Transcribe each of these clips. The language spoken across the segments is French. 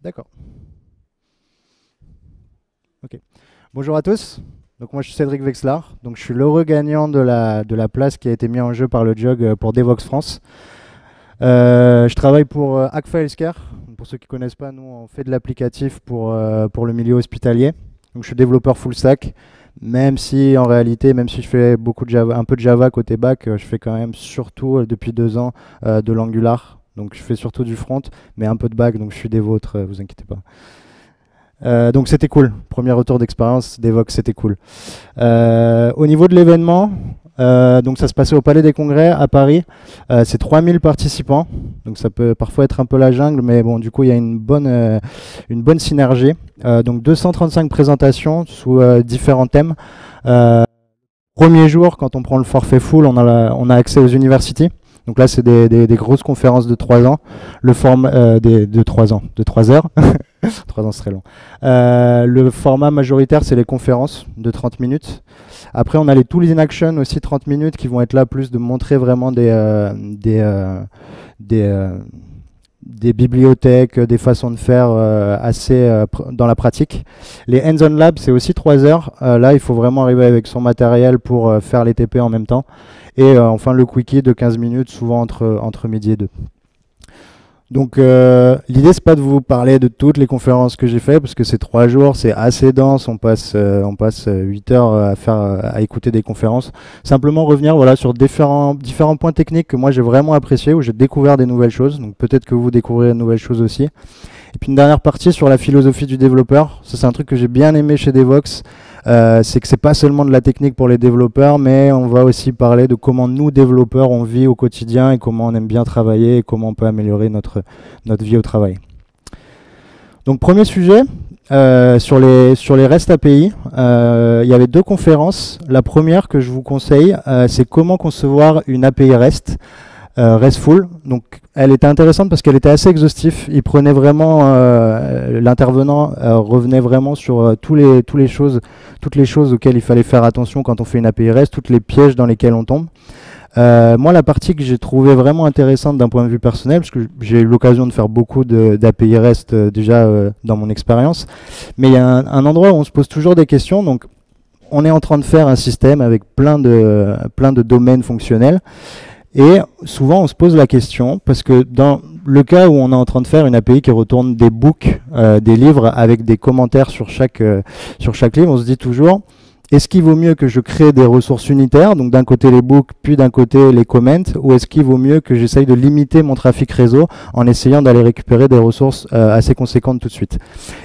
D'accord. Ok. Bonjour à tous. Donc moi je suis Cédric Vexlar. Donc je suis l'heureux gagnant de la place qui a été mise en jeu par le Jog pour Devoxx France. Je travaille pour Agfa Healthcare. Pour ceux qui ne connaissent pas, nous on fait de l'applicatif pour le milieu hospitalier. Donc je suis développeur full stack. Même si en réalité, même si je fais beaucoup de Java, un peu de Java côté back, je fais quand même surtout depuis 2 ans de l'Angular. Donc je fais surtout du front, mais un peu de back. Donc je suis des vôtres, vous inquiétez pas. Donc c'était cool, premier retour d'expérience, Devoxx c'était cool. Au niveau de l'événement, donc ça se passait au Palais des Congrès à Paris, c'est 3000 participants, donc ça peut parfois être un peu la jungle, mais bon du coup il y a une bonne synergie. Donc 235 présentations sous différents thèmes. Premier jour, quand on prend le forfait full, on a accès aux universities. Donc là, c'est des grosses conférences de 3 ans. Le format de 3 ans, de 3 heures. 3 ans, c'est très long. Le format majoritaire, c'est les conférences de 30 minutes. Après, on a les Tools in Action aussi 30 minutes qui vont être là plus de montrer vraiment des bibliothèques, des façons de faire assez dans la pratique. Les Hands-on Lab, c'est aussi 3 heures. Là, il faut vraiment arriver avec son matériel pour faire les TP en même temps. Et enfin, le Quickie de 15 minutes, souvent entre midi et 2. Donc, l'idée, c'est pas de vous parler de toutes les conférences que j'ai faites, parce que c'est 3 jours, c'est assez dense, on passe 8 heures à écouter des conférences. Simplement revenir voilà, sur différents points techniques que moi j'ai vraiment appréciés, où j'ai découvert des nouvelles choses, donc peut-être que vous découvrirez de nouvelles choses aussi. Et puis une dernière partie sur la philosophie du développeur, ça c'est un truc que j'ai bien aimé chez Devoxx, c'est que c'est pas seulement de la technique pour les développeurs, mais on va aussi parler de comment nous développeurs on vit au quotidien et comment on aime bien travailler et comment on peut améliorer notre vie au travail. Donc premier sujet, sur les REST API, il y avait 2 conférences. La première que je vous conseille, c'est comment concevoir une API REST. RESTful, donc elle était intéressante parce qu'elle était assez exhaustive. Il prenait vraiment, l'intervenant revenait vraiment sur toutes les choses auxquelles il fallait faire attention quand on fait une API REST, toutes les pièges dans lesquels on tombe. Moi, la partie que j'ai trouvée vraiment intéressante d'un point de vue personnel, parce que j'ai eu l'occasion de faire beaucoup d'API REST déjà dans mon expérience, mais il y a un endroit où on se pose toujours des questions. Donc, on est en train de faire un système avec plein de domaines fonctionnels. Et souvent, on se pose la question, parce que dans le cas où on est en train de faire une API qui retourne des books, des livres avec des commentaires sur chaque livre, on se dit toujours, est-ce qu'il vaut mieux que je crée des ressources unitaires, donc d'un côté les books, puis d'un côté les comments, ou est-ce qu'il vaut mieux que j'essaye de limiter mon trafic réseau en essayant d'aller récupérer des ressources assez conséquentes tout de suite.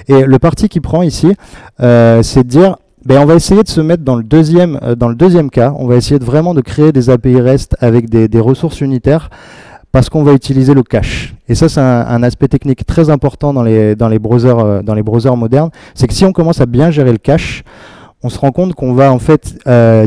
Et le parti qui prend ici, c'est de dire, on va essayer de se mettre dans le deuxième cas. On va essayer vraiment de créer des API REST avec des ressources unitaires parce qu'on va utiliser le cache. Et ça, c'est un aspect technique très important dans les browsers modernes. C'est que si on commence à bien gérer le cache, on se rend compte qu'on va en fait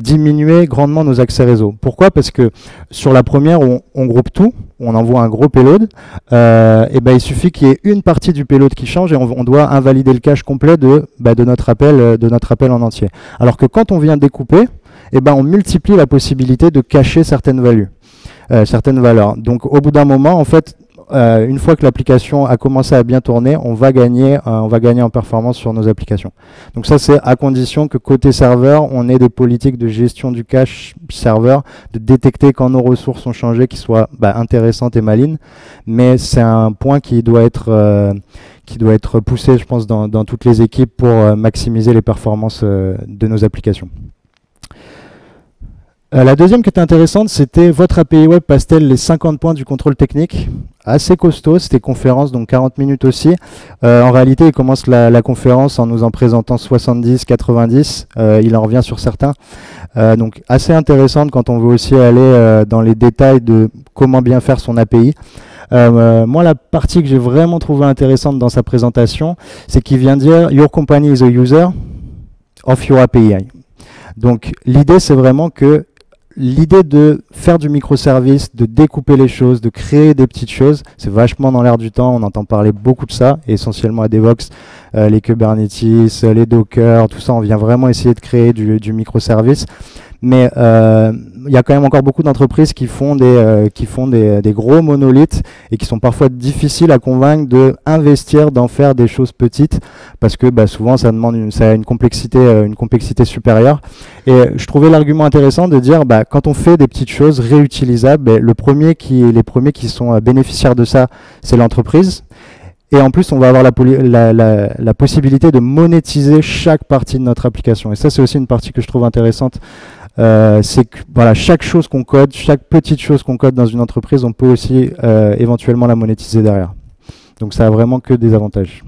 diminuer grandement nos accès réseau. Pourquoi? Parce que sur la première, on groupe tout, on envoie un gros payload, et il suffit qu'il y ait une partie du payload qui change et on doit invalider le cache complet de notre appel en entier. Alors que quand on vient découper, on multiplie la possibilité de cacher certaines valeurs. Donc au bout d'un moment, en fait, une fois que l'application a commencé à bien tourner, on va gagner en performance sur nos applications. Donc ça, c'est à condition que côté serveur, on ait des politiques de gestion du cache serveur, de détecter quand nos ressources ont changé, qui soient intéressantes et malines. Mais c'est un point qui doit être poussé, je pense, dans toutes les équipes pour maximiser les performances de nos applications. La deuxième qui était intéressante, c'était votre API web passe-t-elle les 50 points du contrôle technique? Assez costaud, c'était conférence, donc 40 minutes aussi. En réalité, il commence la conférence en nous en présentant 70, 90. Il en revient sur certains. Donc assez intéressante quand on veut aussi aller dans les détails de comment bien faire son API. Moi, la partie que j'ai vraiment trouvé intéressante dans sa présentation, c'est qu'il vient dire « Your company is a user of your API ». Donc l'idée, c'est vraiment que l'idée de faire du microservice, de découper les choses, de créer des petites choses, c'est vachement dans l'air du temps. On entend parler beaucoup de ça, et essentiellement à Devoxx, les Kubernetes, les Docker, tout ça, on vient vraiment essayer de créer du microservice. Mais il y a quand même encore beaucoup d'entreprises qui font des gros monolithes et qui sont parfois difficiles à convaincre de investir, d'en faire des choses petites, parce que souvent ça demande ça a une complexité supérieure. Et je trouvais l'argument intéressant de dire, quand on fait des petites choses réutilisables, les premiers qui sont bénéficiaires de ça, c'est l'entreprise. Et en plus, on va avoir la possibilité de monétiser chaque partie de notre application. Et ça, c'est aussi une partie que je trouve intéressante. C'est que voilà, chaque chose qu'on code, chaque petite chose qu'on code dans une entreprise, on peut aussi éventuellement la monétiser derrière. Donc ça a vraiment que des avantages.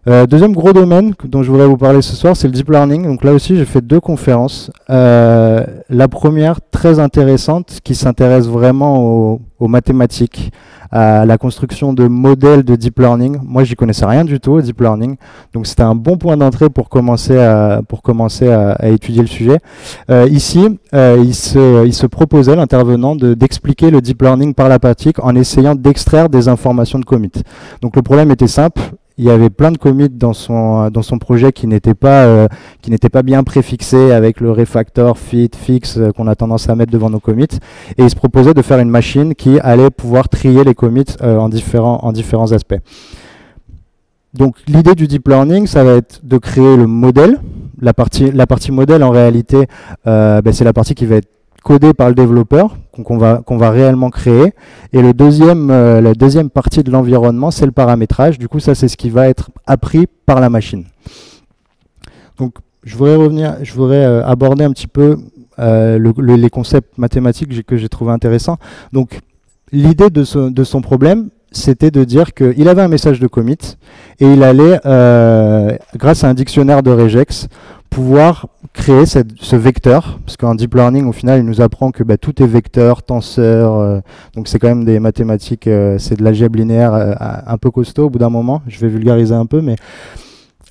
Deuxième gros domaine dont je voudrais vous parler ce soir, c'est le deep learning. Donc là aussi, j'ai fait 2 conférences. La première, très intéressante, qui s'intéresse vraiment aux mathématiques, à la construction de modèles de deep learning. Moi, j'y connaissais rien du tout au deep learning, donc c'était un bon point d'entrée pour commencer à étudier le sujet. Ici, il se proposait, l'intervenant, d'expliquer le deep learning par la pratique en essayant d'extraire des informations de commit. Donc le problème était simple. Il y avait plein de commits dans son projet qui n'étaient pas bien préfixés avec le refactor, fit, fix qu'on a tendance à mettre devant nos commits. Et il se proposait de faire une machine qui allait pouvoir trier les commits en différents aspects. Donc l'idée du deep learning, ça va être de créer le modèle. La partie modèle, en réalité, c'est la partie qui va être codé par le développeur, qu'on va réellement créer. Et la deuxième partie de l'environnement, c'est le paramétrage. Du coup, ça, c'est ce qui va être appris par la machine. Donc, je voudrais aborder un petit peu les concepts mathématiques que j'ai trouvé intéressants. Donc, l'idée de son problème, c'était de dire qu'il avait un message de commit et il allait, grâce à un dictionnaire de regex, pouvoir créer ce vecteur, parce qu'en deep learning, au final, il nous apprend que tout est vecteur, tenseur, donc c'est quand même des mathématiques, c'est de l'algèbre linéaire un peu costaud au bout d'un moment. Je vais vulgariser un peu, mais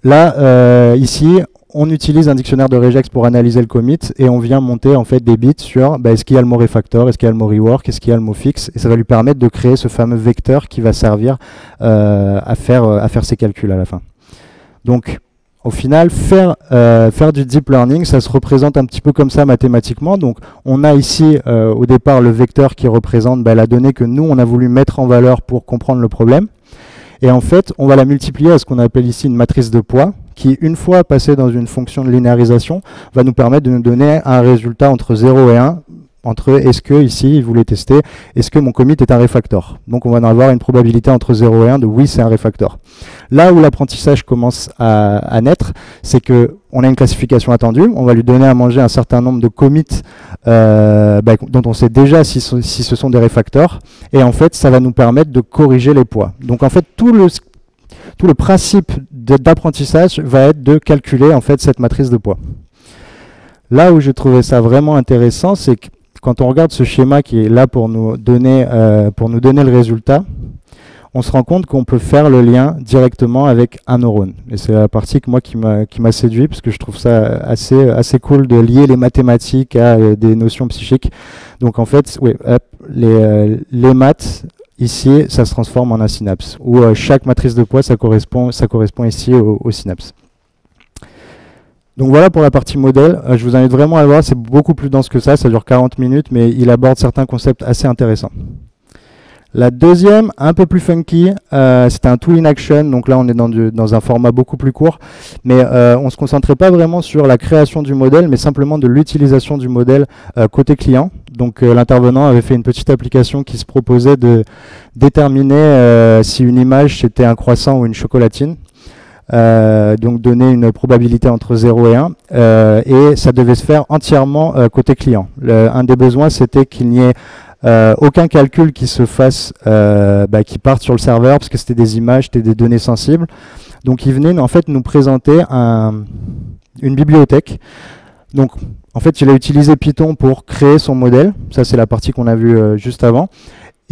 là, ici, on utilise un dictionnaire de regex pour analyser le commit et on vient monter en fait des bits sur est-ce qu'il y a le mot refactor, est-ce qu'il y a le mot rework, est-ce qu'il y a le mot fixe, et ça va lui permettre de créer ce fameux vecteur qui va servir à faire ses calculs à la fin. Donc, au final, faire du deep learning, ça se représente un petit peu comme ça mathématiquement. Donc, on a ici, au départ, le vecteur qui représente la donnée que nous, on a voulu mettre en valeur pour comprendre le problème. Et en fait, on va la multiplier à ce qu'on appelle ici une matrice de poids, qui, une fois passée dans une fonction de linéarisation, va nous permettre de nous donner un résultat entre 0 et 1, entre est-ce que, ici, il voulait tester, est-ce que mon commit est un refactor. Donc on va en avoir une probabilité entre 0 et 1 de oui, c'est un refactor. Là où l'apprentissage commence à naître, c'est qu'on a une classification attendue, on va lui donner à manger un certain nombre de commits dont on sait déjà si ce sont des refactors, et en fait, ça va nous permettre de corriger les poids. Donc en fait, tout le principe d'apprentissage va être de calculer en fait cette matrice de poids. Là où je trouvais ça vraiment intéressant, c'est que quand on regarde ce schéma qui est là pour nous donner le résultat, on se rend compte qu'on peut faire le lien directement avec un neurone. Et c'est la partie qui m'a séduit, parce que je trouve ça assez cool de lier les mathématiques à des notions psychiques. Donc en fait, oui, les maths, ici, ça se transforme en un synapse, où chaque matrice de poids, ça correspond ici au synapse. Donc voilà pour la partie modèle. Je vous invite vraiment à le voir, c'est beaucoup plus dense que ça dure 40 minutes, mais il aborde certains concepts assez intéressants. La deuxième, un peu plus funky, c'était un tool in action, donc là on est dans un format beaucoup plus court, mais on ne se concentrait pas vraiment sur la création du modèle, mais simplement de l'utilisation du modèle côté client. Donc l'intervenant avait fait une petite application qui se proposait de déterminer si une image c'était un croissant ou une chocolatine. Donc donner une probabilité entre 0 et 1, et ça devait se faire entièrement côté client. Un des besoins, c'était qu'il n'y ait aucun calcul qui se fasse, qui parte sur le serveur, parce que c'était des images, c'était des données sensibles. Donc il venait en fait nous présenter une bibliothèque. Donc en fait il a utilisé Python pour créer son modèle, ça c'est la partie qu'on a vue juste avant.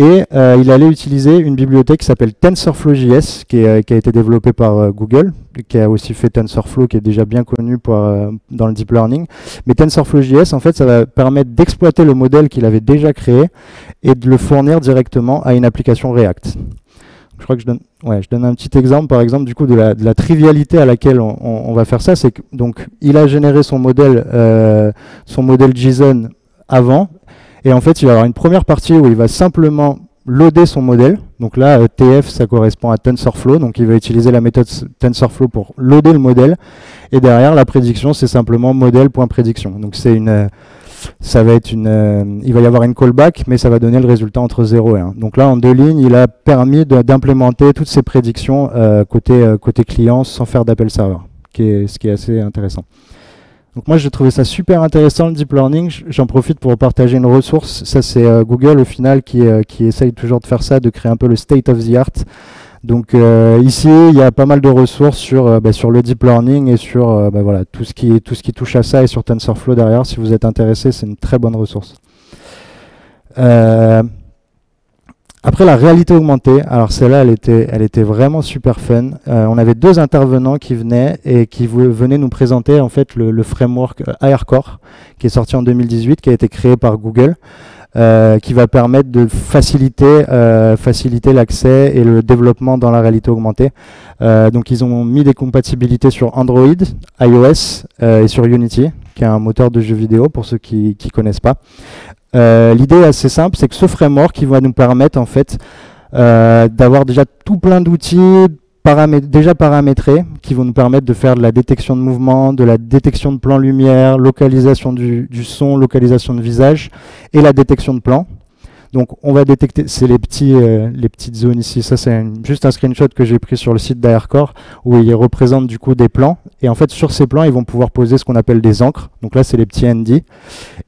Et il allait utiliser une bibliothèque qui s'appelle TensorFlow.js, qui a été développée par Google, qui a aussi fait TensorFlow, qui est déjà bien connu dans le deep learning. Mais TensorFlow.js, en fait, ça va permettre d'exploiter le modèle qu'il avait déjà créé et de le fournir directement à une application React. je crois que je donne un petit exemple, par exemple, du coup, de la trivialité à laquelle on va faire ça. C'est que, donc, il a généré son modèle JSON avant, et en fait, il va y avoir une première partie où il va simplement loader son modèle. Donc là, TF, ça correspond à TensorFlow, donc il va utiliser la méthode TensorFlow pour loader le modèle, et derrière, la prédiction, c'est simplement modèle.prédiction. Donc c'est il va y avoir une callback, mais ça va donner le résultat entre 0 et 1. Donc là, en 2 lignes, il a permis d'implémenter toutes ces prédictions côté client sans faire d'appel serveur, ce qui est assez intéressant. Donc moi, j'ai trouvé ça super intéressant, le deep learning. J'en profite pour partager une ressource. Ça, c'est Google, au final, qui essaye toujours de faire ça, de créer un peu le state of the art. Donc ici, il y a pas mal de ressources sur le deep learning et sur voilà, tout ce qui touche à ça, et sur TensorFlow derrière. Si vous êtes intéressé, c'est une très bonne ressource. Après, la réalité augmentée, alors celle-là, elle était vraiment super fun. On avait 2 intervenants qui venaient et qui venaient nous présenter en fait le framework AirCore, qui est sorti en 2018, qui a été créé par Google. Qui va permettre de faciliter l'accès et le développement dans la réalité augmentée. Donc ils ont mis des compatibilités sur Android, iOS et sur Unity, qui est un moteur de jeux vidéo pour ceux qui connaissent pas. L'idée est assez simple, c'est que ce framework qui va nous permettre en fait d'avoir déjà tout plein d'outils déjà paramétrés, qui vont nous permettre de faire de la détection de mouvement, de la détection de plan lumière, localisation du son, localisation de visage, et la détection de plan. Donc on va détecter, c'est les petites zones ici, ça c'est juste un screenshot que j'ai pris sur le site d'AirCore, où ils représentent du coup des plans, et en fait sur ces plans ils vont pouvoir poser ce qu'on appelle des encres, donc là c'est les petits ND.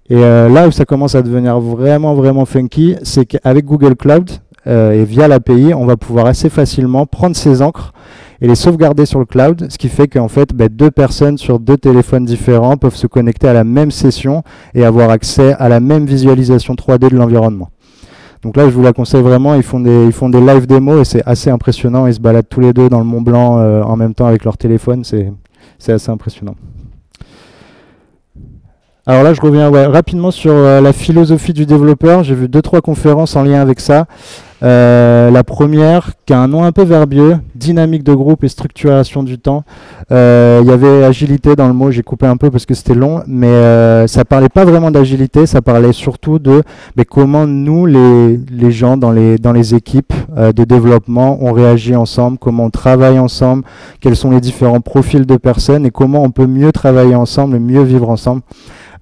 Et là où ça commence à devenir vraiment funky, c'est qu'avec Google Cloud, et via l'API, on va pouvoir assez facilement prendre ces encres et les sauvegarder sur le cloud, ce qui fait qu'en fait, 2 personnes sur 2 téléphones différents peuvent se connecter à la même session et avoir accès à la même visualisation 3D de l'environnement. Donc là, je vous la conseille vraiment, ils font des live démos et c'est assez impressionnant, ils se baladent tous les deux dans le Mont Blanc en même temps avec leur téléphone, c'est assez impressionnant. Alors là, je reviens rapidement sur la philosophie du développeur. J'ai vu 2-3 conférences en lien avec ça. La première, qui a un nom un peu verbieux, dynamique de groupe et structuration du temps. Il y avait agilité dans le mot, j'ai coupé un peu parce que c'était long, mais ça parlait pas vraiment d'agilité, ça parlait surtout de comment nous, les gens dans les équipes de développement, on réagit ensemble, comment on travaille ensemble, quels sont les différents profils de personnes et comment on peut mieux travailler ensemble et mieux vivre ensemble.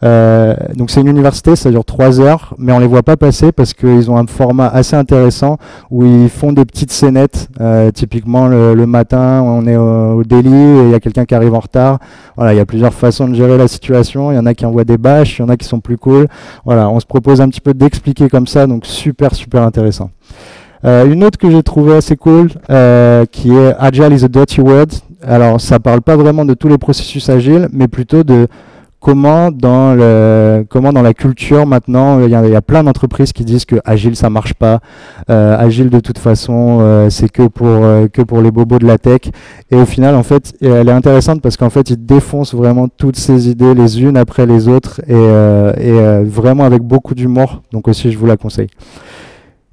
Donc c'est une université, ça dure 3 heures, mais on les voit pas passer parce qu'ils ont un format assez intéressant où ils font des petites scénettes. Typiquement le matin, on est au délit et il y a quelqu'un qui arrive en retard. Voilà, il y a plusieurs façons de gérer la situation. Il y en a qui envoient des bâches, il y en a qui sont plus cool. Voilà, on se propose un petit peu d'expliquer comme ça, donc super intéressant. Une autre que j'ai trouvé assez cool, qui est Agile is a dirty word. Alors ça parle pas vraiment de tous les processus agiles, mais plutôt de comment dans la culture maintenant, il y a plein d'entreprises qui disent que agile ça marche pas, agile de toute façon c'est que pour les bobos de la tech, et au final en fait elle est intéressante parce qu'en fait ils défoncent vraiment toutes ces idées les unes après les autres et vraiment avec beaucoup d'humour, donc aussi je vous la conseille.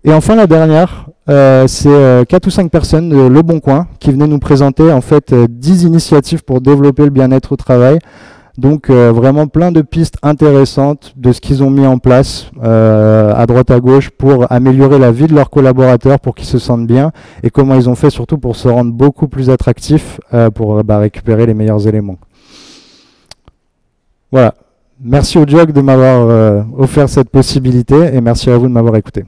Et enfin la dernière, c'est 4 ou 5 personnes de Le Bon Coin qui venaient nous présenter en fait 10 initiatives pour développer le bien-être au travail. Donc vraiment plein de pistes intéressantes de ce qu'ils ont mis en place à droite à gauche pour améliorer la vie de leurs collaborateurs, pour qu'ils se sentent bien, et comment ils ont fait surtout pour se rendre beaucoup plus attractifs pour récupérer les meilleurs éléments. Voilà, merci au Jog de m'avoir offert cette possibilité et merci à vous de m'avoir écouté.